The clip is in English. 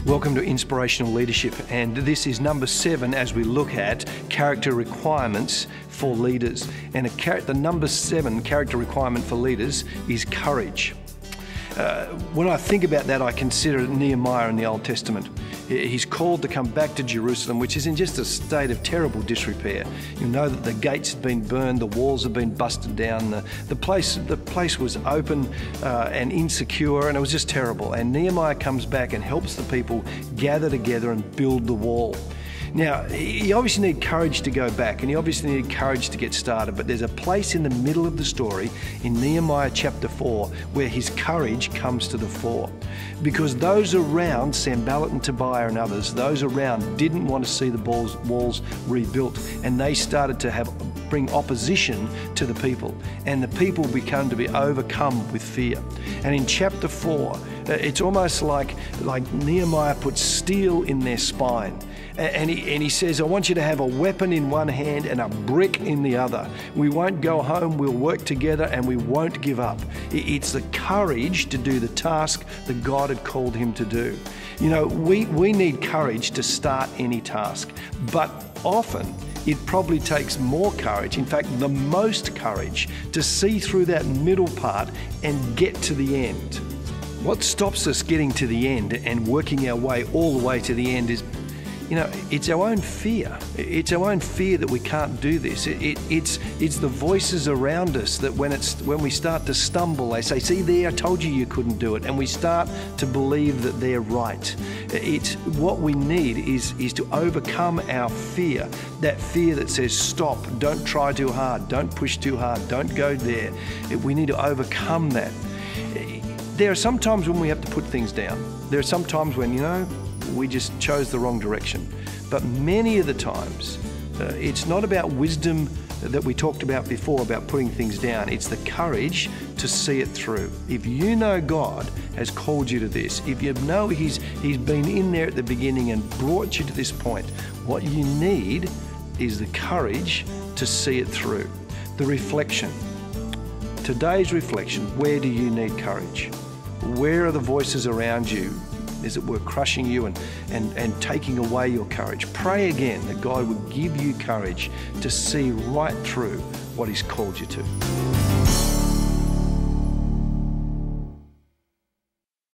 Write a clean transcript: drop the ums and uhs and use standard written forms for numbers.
Welcome to Inspirational Leadership, and this is number 7 as we look at character requirements for leaders. And the number 7 character requirement for leaders is courage. When I think about that, I consider Nehemiah in the Old Testament. He's called to come back to Jerusalem, which is in just a state of terrible disrepair. You know that the gates had been burned, the walls had been busted down, the place was open and insecure, and it was just terrible. And Nehemiah comes back and helps the people gather together and build the wall. Now, you obviously need courage to go back, and you obviously need courage to get started, but there's a place in the middle of the story in Nehemiah chapter 4 where his courage comes to the fore. Because those around, Sanballat and Tobiah and others, those around didn't want to see the walls rebuilt, and they started to bring opposition to the people, and the people began to be overcome with fear. And in chapter 4, it's almost like Nehemiah puts steel in their spine. And he says, I want you to have a weapon in one hand and a brick in the other. We won't go home, we'll work together, and we won't give up. It's the courage to do the task that God had called him to do. You know, we need courage to start any task, but often it probably takes more courage, in fact, the most courage, to see through that middle part and get to the end. What stops us getting to the end and working our way all the way to the end is, you know, it's our own fear. It's our own fear that we can't do this. It's the voices around us that when we start to stumble, they say, see there, I told you you couldn't do it. And we start to believe that they're right. It's what we need is to overcome our fear. That fear that says, stop, don't try too hard, don't push too hard, don't go there. We need to overcome that. There are some times when we have to put things down. There are some times when, you know, we just chose the wrong direction. But many of the times, it's not about wisdom that we talked about before, about putting things down. It's the courage to see it through. If you know God has called you to this, if you know He's been in there at the beginning and brought you to this point, what you need is the courage to see it through. The reflection. Today's reflection, where do you need courage? Where are the voices around you, as it were, crushing you and taking away your courage? Pray again that God would give you courage to see right through what He's called you to.